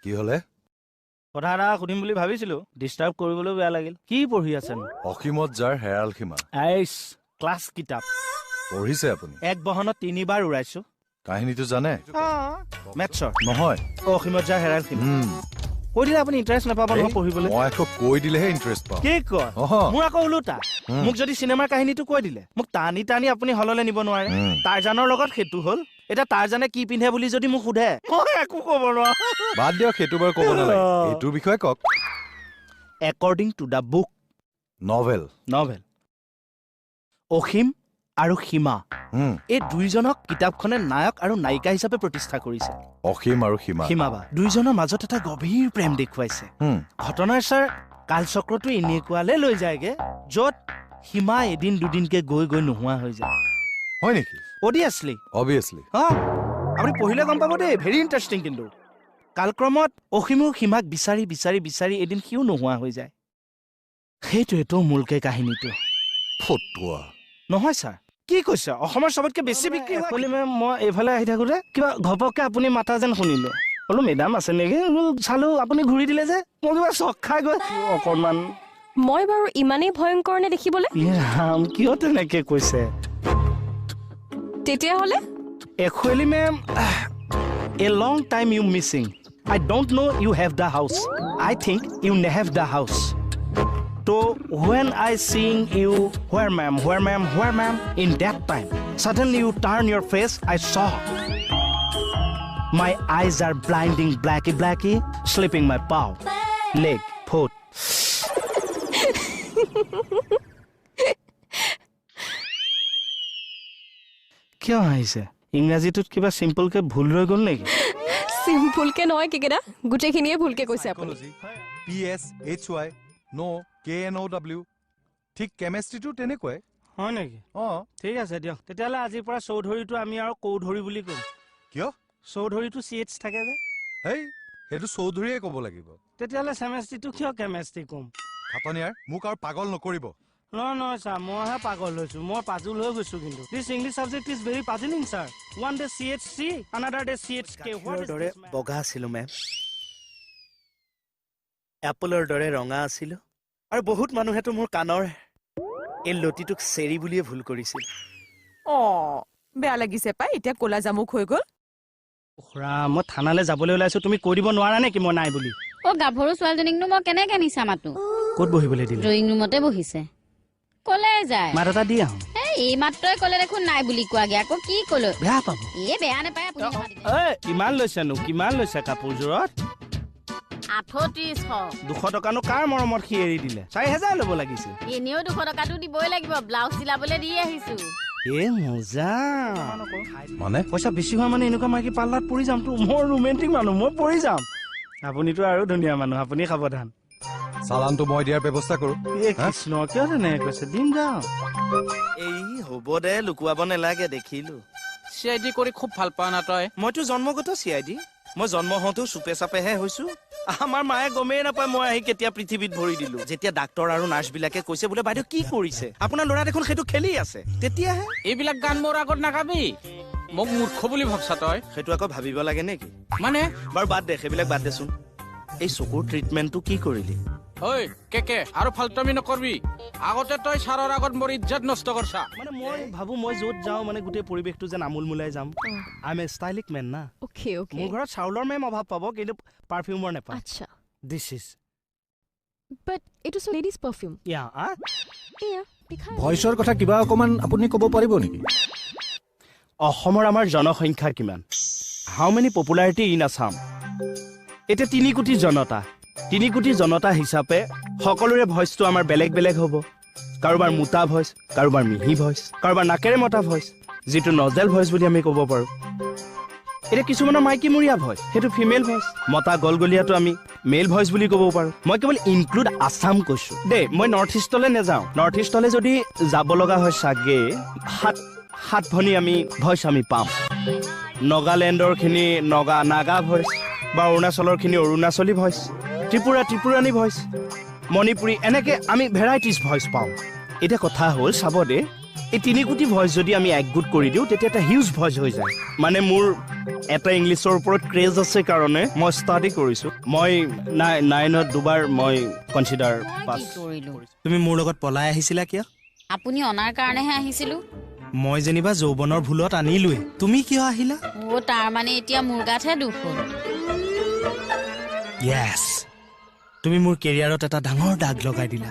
কি হলে? কথা এটা সুধিম বুলি ভাবিছিলো, ডিষ্টাৰ্ব কৰিবলৈ বেয়া লাগিল। কি পঢ়ি আছেনো? অসীমত যাৰ হেৰাল সীমা। আইচ ক্লাছ কিতাপ পঢ়িছে আপুনি? এক বহনত 3 বাৰ উৰাইছো। কাহিনীটো জানে? মেথছৰ নহয়। অসীমত যাৰ হেৰাল সীমা কৈ দিলে আপুনি ইণ্টাৰেষ্ট নাপাব নহয় পঢ়িবলৈ। মই আকৌ কৈ দিলেহে ইণ্টাৰেষ্ট পাওঁ। কি কয়? মোৰ আকৌ ওলোটা। মোক যদি চিনেমাৰ কাহিনীটো কৈ দিলে মোক টানি টানি আপুনি হললে নিব নোৱাৰে। টাৰজানৰ লগত সেইটো হ'ল। এতিয়া টাৰজানে কি পিন্ধে বুলি যদি মোক সোধে মই একো ক'ব নোৱাৰো। বাদ দিয়ক, সেইটো বাৰু ক'ব নালাগে। এইটোৰ বিষয়ে কওক। According to the book novel. Asim আৰু সীমা এই দুইজনক কিতাপখনে নায়ক আৰু নায়িকা হিচাপে প্ৰতিষ্ঠা কৰিছে। অসীম আৰু সীমা সীমাবা দুইজনৰ মাজত এটা গভীৰ প্ৰেম দেখুৱাইছে। ঘটনাৰ ছাৰ কালচক্ৰটো এনেকুৱালে লৈ যায়গে য'ত সীমা এদিন দুদিনকে গৈ গৈ নোহোৱা হৈ যায়। হয় নেকি? অবিয়াছলি আপুনি পঢ়িলে গম পাব দেই, ভেৰি ইণ্টাৰেষ্টিং। কিন্তু কালক্ৰমত অসীমেও সীমাক বিচাৰি বিচাৰি বিচাৰি এদিন সিও নোহোৱা হৈ যায়। সেইটোৱেতো মূলকে কাহিনীটো। ফটুৱা নহয় ছাৰ, কি কৈছে? অসমৰ চবতকে বেছি বিক্ৰী হয়। মই এইফালে আহি থাকোতে কিবা ঘপককে আপুনি মাতা যেন শুনিলো। বোলো মেডাম আছে নেকি? চালো আপুনি ঘূৰি দিলে যে, মই কিবা চক খাই গৈ অকণমান। মই বাৰু ইমানেই ভয়ংকৰ নে দেখিবলৈ? ৰাম, কিয় তেনেকে কৈছে? তেতিয়াহ'লে Actually, ma'am, a long time you missing. I don't know you have the house. I think you have the house. So when I seeing you, where ma'am, in that time, suddenly you turn your face, I saw. My eyes are blinding blacky, slipping my paw, leg, foot. কিয় আহিছে? ইংৰাজীটোত কিবা চিম্পলকে ভুল ৰৈ গ'ল নেকি? চিম্পলকে নহয় কেকেটা, গোটেইখিনিয়ে ভুলকে কৈছে আপুনি। PSHY নো KNOW ঠিক কেমেষ্ট্ৰিটো তেনেকুৱাই। হয় নেকি? ঠিক আছে দিয়ক। তেতিয়াহ'লে আজিৰ পৰা চৌধুৰীটো আমি আৰু কৌধুৰী বুলি ক'ম। কিয়? চৌধুৰীটো CH থাকে যে। হেই, সেইটো চৌধুৰীয়ে ক'ব লাগিব। তেতিয়াহ'লে চেমেষ্ট্ৰিটো কিয় কেমেষ্ট্ৰি ক'ম? খাটনিয়াৰ, মোক আৰু পাগল নকৰিব। নহয় ছাৰ, মইহে পাগল হৈছো। মই পাজুল হৈ গৈছো কিন্তু। This English subject is very puzzling sir. One day CHC, another day CHK। হোৱাৰ দৰে বগা আছিলো মেম, এপলৰ দৰে ৰঙা আছিলো, আৰু বহুত মানুহেতো মোৰ কাণৰ এই লতিটোক চেৰি বুলিয়ে ভুল কৰিছিল। বেয়া লাগিছে পাই, এতিয়া ক'লা জামুক হৈ গ'ল। মই থানালৈ যাবলৈ ওলাইছো, তুমি কৈ দিব নোৱাৰা নেকি মই নাই বুলি? গাভৰু ছোৱালীজনীকনো মই কেনেকে মিছা মাতো? ক'ত বহিবলৈ দিলে? ড্ৰয়িং ৰুমতে বহিছে। কলে যায় মাত এটা দি আহো। এই মাত্ৰই কলে দেখোন নাই বুলি কোৱাগে, আকৌ কি কলো? বেয়া পাব। বেয়া নাপায় আপুনি। কিমান লৈছেনো? কিমান লৈছে কাপোৰযোৰত? 3800। 200 টকানো কাৰ মৰমত সি এৰি দিলে? 4000 ল'ব লাগিছিল। এনেও 200 টকাটো দিবই লাগিব, ব্লাউজ চিলাবলৈ দি আহিছো। মজা মানে পইচা বেছি হোৱা মানে এনেকুৱা মাইকী পাল্লাত পৰি যাম তো। মই ৰোমেণ্টিক মানুহ, মই পৰি যাম। আপুনিতো আৰু ধুনীয়া মানুহ, আপুনি সাৱধান। চালানটো মই দিয়াৰ ব্যৱস্থা কৰো। কৃষ্ণ, কিয় তেনেকে কৈছে? দিম যাওঁ। এই হ'ব দে, লুকুৱাব নালাগে, দেখিলো। CID কৰি খুব ভাল পাওঁ না তই? মইতো জন্মগত CID। মই জন্ম হওঁতেও চুপে চাপেহে হৈছো। আমাৰ মায়ে গমেই নাপায় মই আহি কেতিয়া পৃথিৱীত ভৰি দিলো। যেতিয়া ডাক্তৰ আৰু নাৰ্ছ বিলাকে কৈছে বোলে বাইদেউ কি কৰিছে, আপোনাৰ ল'ৰা দেখোন সেইটো খেলি আছে, তেতিয়াহে। এইবিলাক গান মোৰ আগত নাগাবি। মোক মূৰ্খ বুলি ভাবছা তই? সেইটো আকৌ ভাবিব লাগে নেকি? মানে বাৰু বাদ দে, সেইবিলাক বাদ দেচোন। এই চকুৰ ট্ৰিটমেণ্টটো কি কৰিলি? ঐ কেকে, আৰু ফালতামি নকৰবি। আগতে তই ছাৰৰ আগত মোৰ ইজ্জত নষ্ট কৰছা। মানে মই ভাবো মই য'ত যাওঁ মানে গোটেই পৰিৱেশটো যেন আমোল মোলাই যাম। আই এম এ ষ্টাইলিক মেন না। মোৰ ঘৰত চাউলৰ মেম অভাৱ পাব, কিন্তু পাৰফিউমৰ নেপায়। আচ্ছা, this is but it's ladies perfume. ভইচৰ কথা কিবা অকমান আপুনি ক'ব পাৰিব নেকি? অসমৰ আমাৰ জনসংখ্যা কিমান? হাউ মেনি পপুলাৰিটি ইন আছাম? এতিয়া 3 কোটি জনতা। 3 কোটি জনতা হিচাপে সকলোৰে ভইচটো আমাৰ বেলেগ বেলেগ হ'ব। কাৰোবাৰ মোটা ভইচ, কাৰোবাৰ মিহি ভইচ, কাৰোবাৰ নাকেৰে মতা ভইচ, যিটো নজেল ভইচ বুলি আমি ক'ব পাৰোঁ। এতিয়া কিছুমানৰ মাইকীমূৰীয়া ভইচ, সেইটো ফিমেল ভইচ। মতা গলগলীয়াটো আমি মেল ভইচ বুলি ক'ব পাৰোঁ। মই কেৱল ইনক্লুড আছাম কৈছোঁ দেই, মই নৰ্থ ইষ্টলৈ নাযাওঁ। নৰ্থ ইষ্টলৈ যদি যাব লগা হয় চাগে সাত ভনী আমি ভইচ আমি পাম। নগালেণ্ডৰ খিনি নাগা ভইচ, বা অৰুণাচলৰ খিনি অৰুণাচলী ভইচ, ত্ৰিপুৰাণী ভইচ, মণিপুৰী, এনেকে আমি ভেৰাইটিজ ভইচ পাওঁ। এতিয়া কথা হ'ল চাব দে, এই 3 কোটি ভইচ যদি আমি একগোট কৰি দিওঁ তেতিয়া এটা হিউজ ভইচ হৈ যায় মানে মোৰ এটা ইংলিছৰ ওপৰত ক্ৰেজ আছে কাৰণে মই ষ্টাডি কৰিছোঁ মই 9ত দুবাৰ মই কনচিডাৰ পাছ কৰিলো তুমি মোৰ লগত পলাই আহিছিলা কিয় আপুনি অনাৰ কাৰণেহে আহিছিলো মই যেনিবা যৌৱনৰ ভুলত আনিলোৱে তুমি কিয় আহিলা তাৰ মানে এতিয়া মোৰ গাতহে দুখ হ'ল য়েছ তুমি মোৰ কেৰিয়াৰত এটা ডাঙৰ দাগ লগাই দিলা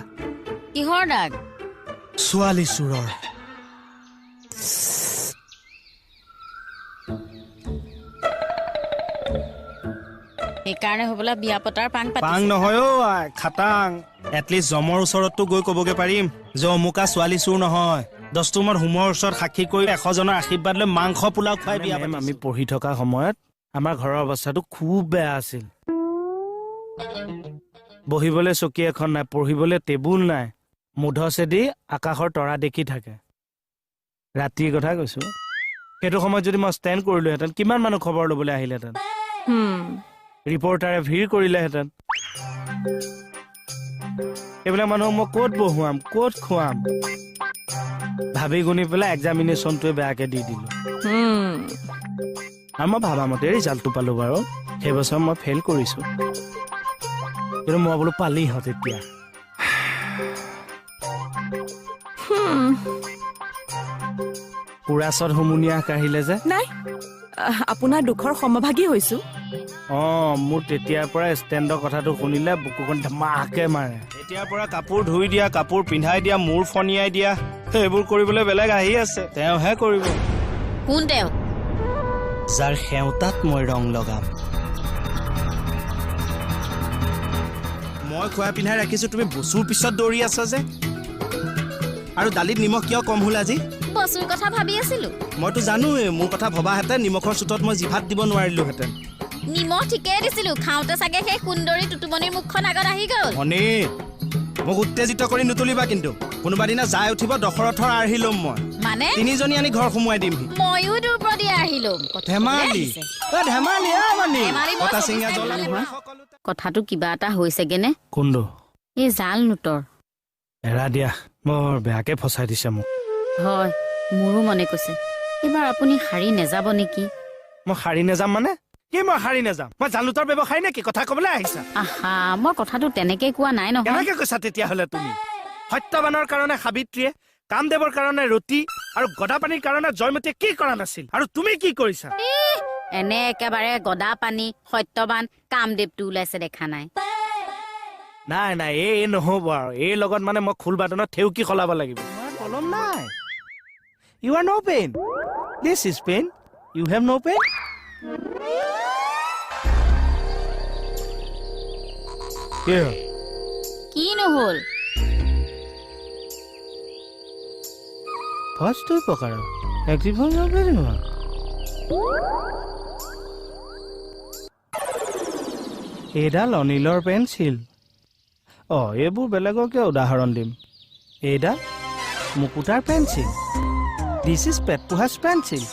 কিহৰ দাগ ছোৱালী চোৰৰ সেইকাৰণে হ'বলা বিয়া পতাৰ পাং পাং পাতিছে নহয় অ' আই, খাটাং এটলিষ্ট জমৰ ওচৰততো গৈ ক'বগে পাৰিম যে অমুকা ছোৱালী চোৰ নহয় দস্তুমত হোমৰ ওচৰত সাক্ষী কৰি 100 জনৰ আশীৰ্বাদ লৈ মাংস পোলাও খুৱাই বিয়া আমি পঢ়ি থকা সময়ত আমাৰ ঘৰৰ অৱস্থাটো খুব বেয়া আছিল বহিবলৈ চকী এখন নাই পঢ়িবলৈ টেবুল নাই মুধচেদি আকাশৰ তৰা দেখি থাকে ৰাতিৰ কথা কৈছো সেইটো সময়ত যদি মই ষ্টেণ্ড কৰিলোহেঁতেন কিমান মানুহ খবৰ ল'বলৈ আহিলেহেঁতেন ৰিপৰ্টাৰে ভিৰ কৰিলেহেঁতেন এইবিলাক মানুহক মই ক'ত বহুৱাম ক'ত খুৱাম ভাবি গুণি পেলাই এক্সামিনেশ্যনটোৱে বেয়াকে দি দিলো আৰু মই ভাবামতে ৰিজাল্টটো পালো বাৰু সেই বছৰ মই ফেইল কৰিছো কিন্তু মই বোলো পালিহঁত এতিয়া পুৰাচত হুমুনিয়া কাঢ়িলে যে নাই আপোনাৰ দুখৰ সমভাগী হৈছো মোৰ তেতিয়াৰ পৰা ষ্টেণ্ডৰ কথাটো শুনিলে বুকুখন ধমাকে মাৰে এতিয়াৰ পৰা কাপোৰ ধুই দিয়া কাপোৰ পিন্ধাই দিয়া মূৰ ফনিয়াই দিয়া সেইবোৰ কৰিবলৈ বেলেগ আহি আছে তেওঁহে কৰিব কোন তেওঁ যাৰ সেউতাত মই ৰং লগাম মই খুৱাই পিন্ধাই ৰাখিছো তুমি বস্তুৰ পিছত দৌৰি আছা যে আৰু দালিত নিমখ কিয় কম হ'ল আজি বস্তুৰ কথা ভাবি আছিলো মইতো জানোৱে মোৰ কথা ভবাহেঁতেন নিমখৰ চোতত মই জিভাত দিব নোৱাৰিলোহেঁতেন নিমখ ঠিকেই দিছিলো খাওঁতে চাগে সেই সুন্দৰী টুটুমনিৰ মুখখন আগত আহি গ'ল মণি মোক উত্তেজিত কৰি নুতুলিবা কিন্তু কোনোবা দিনা যাই উঠিব দশৰথৰ আৰ্হি ল'ম মই মানে 3 জনী আনি ঘৰ সোমোৱাই দিম ময়ো দুৰ্বদি আহিলো ধেমালি ধেমালি মানে ধেমালি বৰ কটা চিঙা জ্বলা নহয়। কথাটো কিবা এটা হৈছেগে নে কোনটো এই জাল নোটৰ এৰা দিয়া বৰ বেয়াকে ফচাই দিছে মোক হয় মোৰো মনে কৈছে এইবাৰ আপুনি শাৰী নেযাব নেকি মই শাৰী নেযাম মানে কি মই শাৰী নেযাম মই জালুতৰ ব্যৱসায় নেকি কথা ক'বলৈ আহিছা আহা মই কথাটো তেনেকে কোৱা নাই নহয় কেনেকে কৈছা তেতিয়াহ'লে তুমি সত্যবানৰ কাৰণে সাবিত্ৰীয়ে কামদেৱৰ কাৰণে ৰতি আৰু গদাপানীৰ কাৰণে জয়মতীয়ে কি কৰা নাছিল আৰু তুমি কি কৰিছা এনে একেবাৰে গদা পানী সত্যবান কামদেৱটো ওলাইছে দেখা নাই নাই নাই এই নহ'ব আৰু এই লগত মানে মই খোল বাদনত থেউকি সলাব লাগিব কলম নাই you are no' pen this is pen you have no' pen কি নহ'ল ফাৰ্ষ্টটোৱে প্ৰকাৰ এক্টিভল এইডাল অনিলৰ পেঞ্চিল এইবোৰ বেলেগকে উদাহৰণ দিম এইডাল মুকুতাৰ পেঞ্চিল দিছ ইজ পেটপুহাছ পেঞ্চিল